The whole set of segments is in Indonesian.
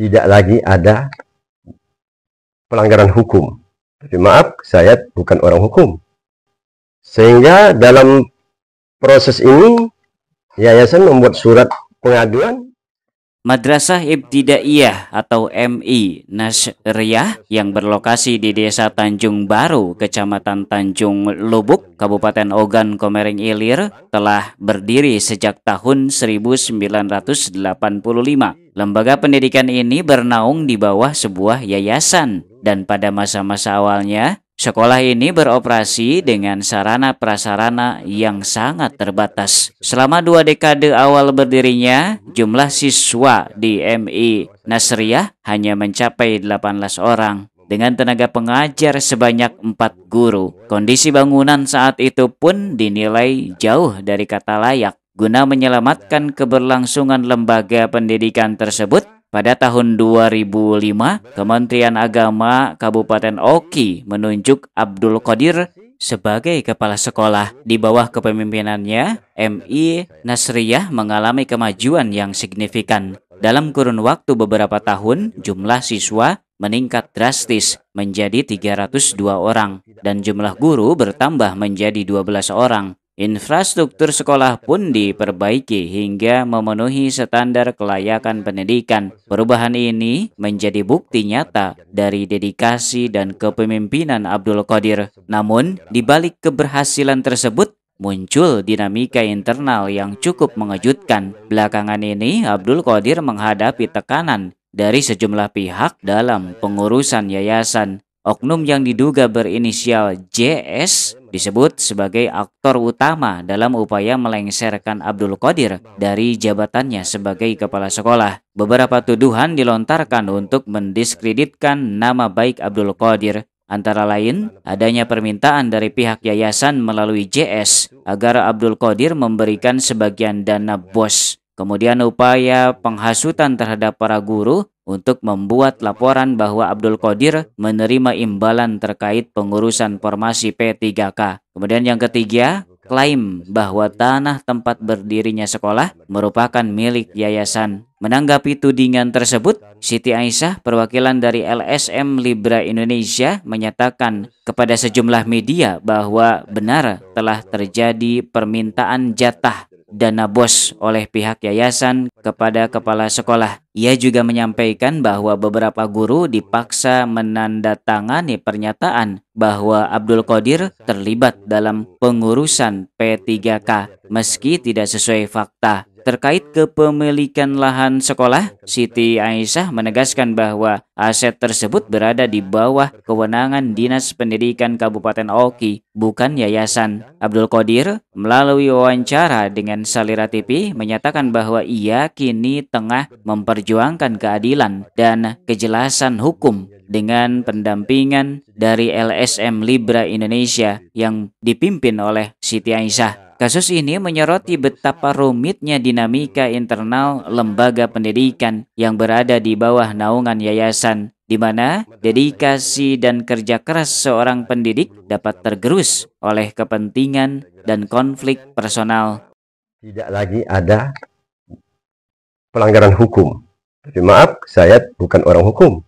tidak lagi ada pelanggaran hukum. Tapi maaf, saya bukan orang hukum. Sehingga dalam proses ini, yayasan membuat surat pengaduan. Madrasah Ibtidaiyah atau MI Nasriyah yang berlokasi di Desa Tanjung Baru, Kecamatan Tanjung Lubuk, Kabupaten Ogan Komering Ilir telah berdiri sejak tahun 1985. Lembaga pendidikan ini bernaung di bawah sebuah yayasan dan pada masa-masa awalnya sekolah ini beroperasi dengan sarana prasarana yang sangat terbatas. Selama 2 dekade awal berdirinya, jumlah siswa di MI Nasriyah hanya mencapai 18 orang. Dengan tenaga pengajar sebanyak 4 guru. Kondisi bangunan saat itu pun dinilai jauh dari kata layak. Guna menyelamatkan keberlangsungan lembaga pendidikan tersebut, pada tahun 2005, Kementerian Agama Kabupaten Oki menunjuk Abdul Qadir sebagai kepala sekolah. Di bawah kepemimpinannya, MI Nasriyah mengalami kemajuan yang signifikan. Dalam kurun waktu beberapa tahun, jumlah siswa meningkat drastis menjadi 302 orang dan jumlah guru bertambah menjadi 12 orang. Infrastruktur sekolah pun diperbaiki hingga memenuhi standar kelayakan pendidikan. Perubahan ini menjadi bukti nyata dari dedikasi dan kepemimpinan Abdul Qadir. Namun, di balik keberhasilan tersebut, muncul dinamika internal yang cukup mengejutkan. Belakangan ini, Abdul Qadir menghadapi tekanan dari sejumlah pihak dalam pengurusan yayasan. Oknum yang diduga berinisial JS disebut sebagai aktor utama dalam upaya melengsarkan Abdul Qadir dari jabatannya sebagai kepala sekolah. Beberapa tuduhan dilontarkan untuk mendiskreditkan nama baik Abdul Qadir. Antara lain, adanya permintaan dari pihak yayasan melalui JS agar Abdul Qadir memberikan sebagian dana BOS. Kemudian upaya penghasutan terhadap para guru untuk membuat laporan bahwa Abdul Qadir menerima imbalan terkait pengurusan formasi P3K. Kemudian yang ketiga, klaim bahwa tanah tempat berdirinya sekolah merupakan milik yayasan. Menanggapi tudingan tersebut, Siti Aisyah, perwakilan dari LSM Libra Indonesia, menyatakan kepada sejumlah media bahwa benar telah terjadi permintaan jatah dana BOS oleh pihak yayasan kepada kepala sekolah. Ia juga menyampaikan bahwa beberapa guru dipaksa menandatangani pernyataan bahwa Abdul Qadir terlibat dalam pengurusan P3K meski tidak sesuai fakta. Terkait kepemilikan lahan sekolah, Siti Aisyah menegaskan bahwa aset tersebut berada di bawah kewenangan Dinas Pendidikan Kabupaten Oki, bukan yayasan. Abdul Qadir melalui wawancara dengan Salira TV menyatakan bahwa ia kini tengah memperjuangkan keadilan dan kejelasan hukum dengan pendampingan dari LSM Libra Indonesia yang dipimpin oleh Siti Aisyah. Kasus ini menyoroti betapa rumitnya dinamika internal lembaga pendidikan yang berada di bawah naungan yayasan, di mana dedikasi dan kerja keras seorang pendidik dapat tergerus oleh kepentingan dan konflik personal. Tidak lagi ada pelanggaran hukum. Tapi maaf, saya bukan orang hukum.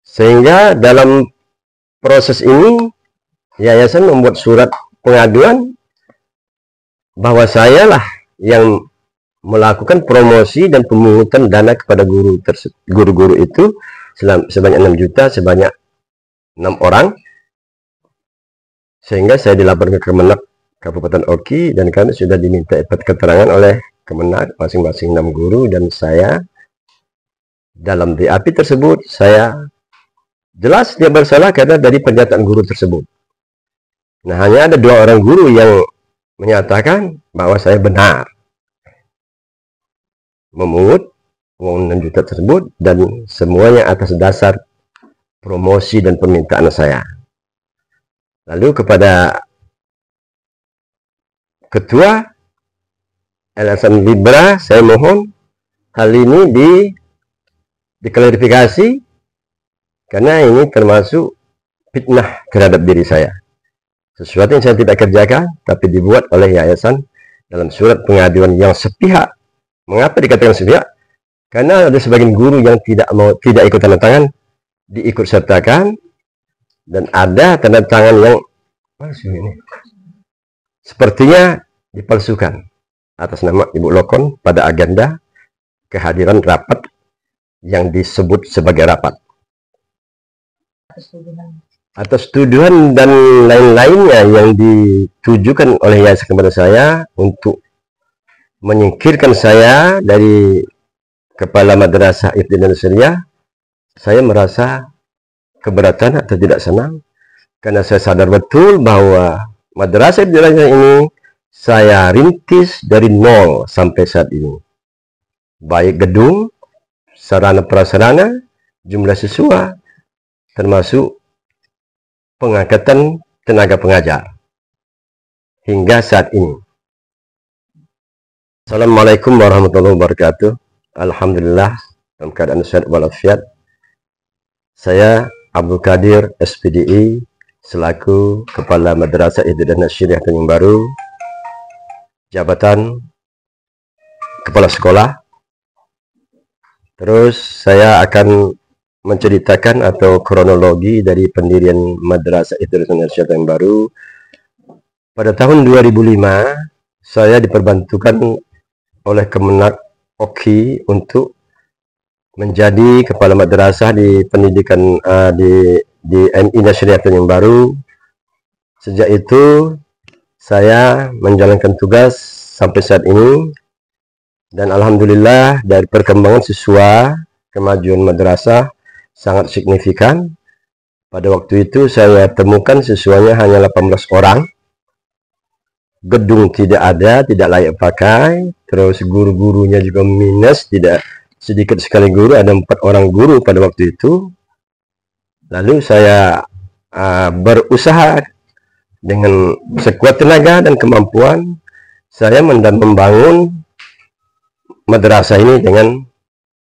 Sehingga dalam proses ini, yayasan membuat surat pengaduan bahwa sayalah yang melakukan promosi dan pemungutan dana kepada guru-guru itu sebanyak 6 juta, sebanyak 6 orang. Sehingga saya dilaporkan ke Kemenak Kabupaten Oki dan kami sudah diminta keterangan oleh Kemenak masing-masing 6 guru, dan saya dalam BAP tersebut saya jelas dia bersalah karena dari pernyataan guru tersebut. Nah, hanya ada 2 orang guru yang menyatakan bahwa saya benar memungut uang 6 juta tersebut dan semuanya atas dasar promosi dan permintaan saya. Lalu kepada Ketua LSM Libra, saya mohon hal ini diklarifikasi karena ini termasuk fitnah terhadap diri saya. Sesuatu yang saya tidak kerjakan, tapi dibuat oleh yayasan dalam surat pengaduan yang sepihak. Mengapa dikatakan sepihak? Karena ada sebagian guru yang tidak ikut tanda tangan, diikut sertakan, dan ada tanda tangan yang palsu ini. Sepertinya dipalsukan atas nama Ibu Lokon pada agenda kehadiran rapat yang disebut sebagai rapat. Atas tuduhan dan lain-lainnya yang ditujukan oleh yayasan kepada saya untuk menyingkirkan saya dari kepala madrasah Ibtidaiyah Nasriyah, saya merasa keberatan atau tidak senang karena saya sadar betul bahwa madrasah Ibtidaiyah ini saya rintis dari nol sampai saat ini, baik gedung, sarana prasarana, jumlah siswa, termasuk pengangkatan tenaga pengajar hingga saat ini. Assalamualaikum warahmatullahi wabarakatuh. Alhamdulillah dalam keadaan sehat walafiat. Saya Abdul Qadir SPDI selaku Kepala Madrasah Ibtidaiyah Nasriyah Tanjung Baru, jabatan Kepala Sekolah. Terus saya akan menceritakan atau kronologi dari pendirian Madrasah Ibtidaiyah Nasriyah Tanjung Baru. Pada tahun 2005 saya diperbantukan oleh Kemenak Oki untuk menjadi kepala madrasah di pendidikan di MI Nasriyah Tanjung Baru. Sejak itu saya menjalankan tugas sampai saat ini, dan alhamdulillah dari perkembangan siswa, kemajuan madrasah sangat signifikan. Pada waktu itu saya temukan siswanya hanya 18 orang. Gedung tidak ada, tidak layak pakai, terus guru-gurunya juga minus, tidak sedikit sekali guru, ada 4 orang guru pada waktu itu. Lalu saya berusaha dengan sekuat tenaga dan kemampuan, saya membangun madrasah ini dengan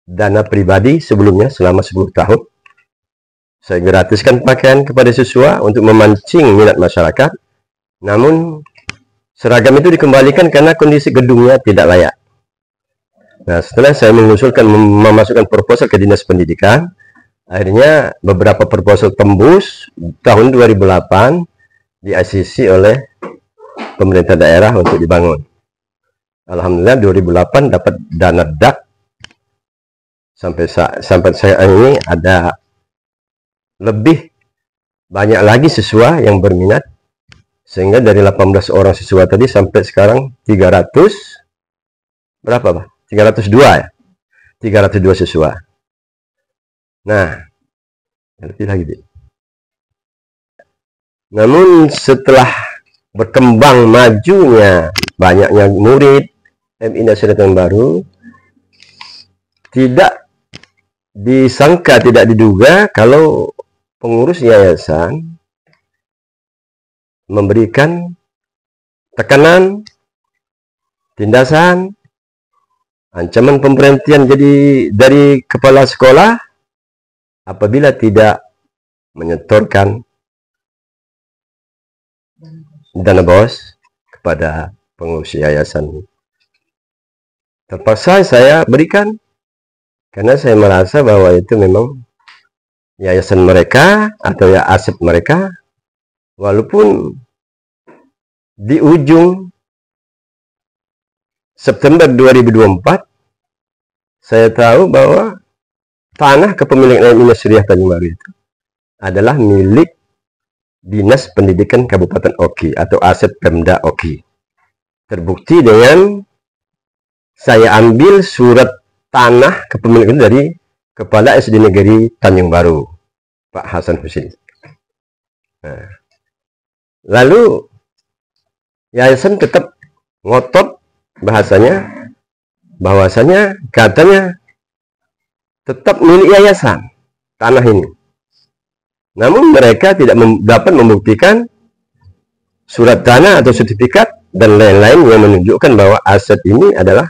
dana pribadi sebelumnya selama 10 tahun. Saya gratiskan pakaian kepada siswa untuk memancing minat masyarakat, namun seragam itu dikembalikan karena kondisi gedungnya tidak layak. Nah, setelah saya mengusulkan memasukkan proposal ke Dinas Pendidikan, akhirnya beberapa proposal tembus. Tahun 2008 di-ACC oleh pemerintah daerah untuk dibangun. Alhamdulillah 2008 dapat dana DAK. Sampai saya ini ada lebih banyak lagi siswa yang berminat, sehingga dari 18 orang siswa tadi sampai sekarang 300 berapa Pak? 302 ya? 302 siswa. Nah, lebih lagi. Namun setelah berkembang majunya banyaknya murid MI Nasriyah Tanjung Baru, tidak disangka, tidak diduga kalau pengurus yayasan memberikan tekanan, tindasan, ancaman pemberhentian dari kepala sekolah apabila tidak menyetorkan dana bos kepada pengurus yayasan. Terpaksa saya berikan karena saya merasa bahwa itu memang yayasan mereka atau ya aset mereka. Walaupun di ujung September 2024 saya tahu bahwa tanah kepemilikan MI Nasriyah Tanjung Baru itu adalah milik Dinas Pendidikan Kabupaten Oki atau aset Pemda Oki. Terbukti dengan saya ambil surat tanah kepemilikan dari Kepala SD Negeri Tanjung Baru, Pak Hasan Husin. Nah, lalu yayasan tetap ngotot bahwasanya katanya tetap milik yayasan tanah ini. Namun mereka tidak dapat membuktikan surat tanah atau sertifikat dan lain-lain yang menunjukkan bahwa aset ini adalah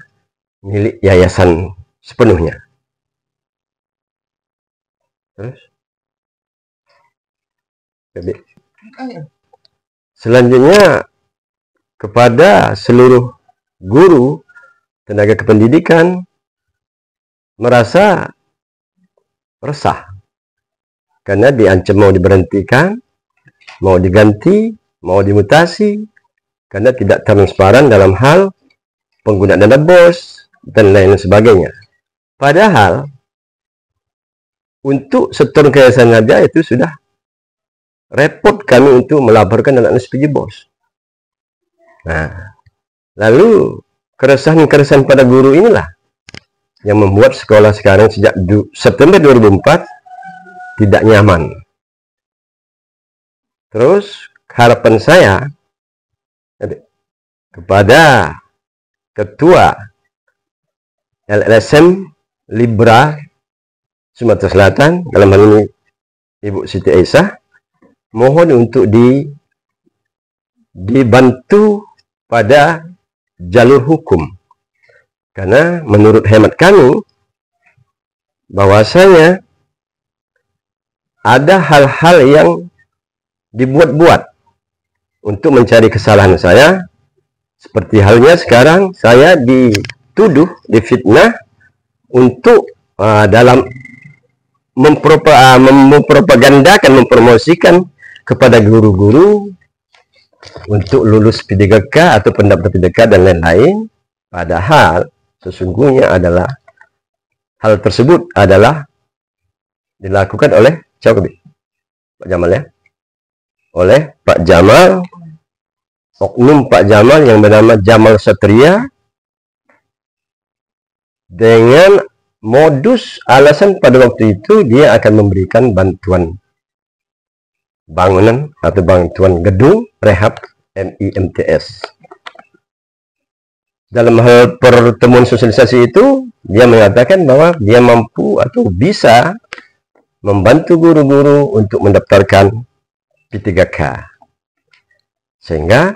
milik yayasan sepenuhnya. Terus selanjutnya kepada seluruh guru, tenaga kependidikan, merasa resah karena diancam mau diberhentikan, mau diganti, mau dimutasi karena tidak transparan dalam hal penggunaan dana BOS dan lain sebagainya. Padahal untuk setoran yayasan saja itu sudah repot kami untuk melaporkan anak SPJ BOS. Nah, lalu keresahan-keresahan pada guru inilah yang membuat sekolah sekarang sejak September 2004 tidak nyaman. Terus harapan saya kepada Ketua LSM Libra Sumatera Selatan, dalam hal ini Ibu Siti Aisyah, mohon untuk dibantu pada jalur hukum. Karena menurut hemat kami, bahwasanya ada hal-hal yang dibuat-buat untuk mencari kesalahan saya. Seperti halnya sekarang saya dituduh, difitnah untuk dalam mempropagandakan, mempromosikan kepada guru-guru untuk lulus P3K atau pendaftar P3K dan lain-lain. Padahal sesungguhnya adalah hal tersebut adalah dilakukan oleh siapa, Pak Jamal ya? Oleh Pak Jamal, oknum Pak Jamal yang bernama Jamal Satria, dengan modus alasan pada waktu itu dia akan memberikan bantuan bangunan atau bantuan gedung rehab MIMTS. Dalam hal pertemuan sosialisasi itu, dia mengatakan bahwa dia mampu atau bisa membantu guru-guru untuk mendaftarkan P3K. Sehingga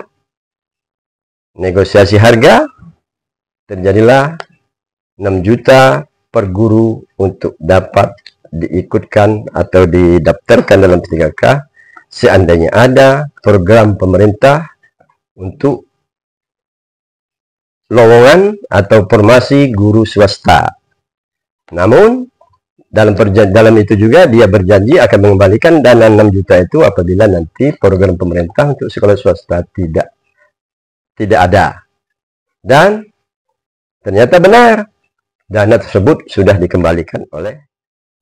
negosiasi harga terjadilah 6 juta per guru untuk dapat diikutkan atau didaftarkan dalam P3K seandainya ada program pemerintah untuk lowongan atau formasi guru swasta. Namun dalam itu juga dia berjanji akan mengembalikan dana 6 juta itu apabila nanti program pemerintah untuk sekolah swasta tidak ada. Dan ternyata benar, dana tersebut sudah dikembalikan oleh.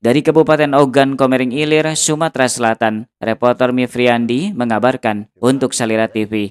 Dari Kabupaten Ogan, Komering Ilir, Sumatera Selatan, reporter Mifriandi mengabarkan untuk Salira TV.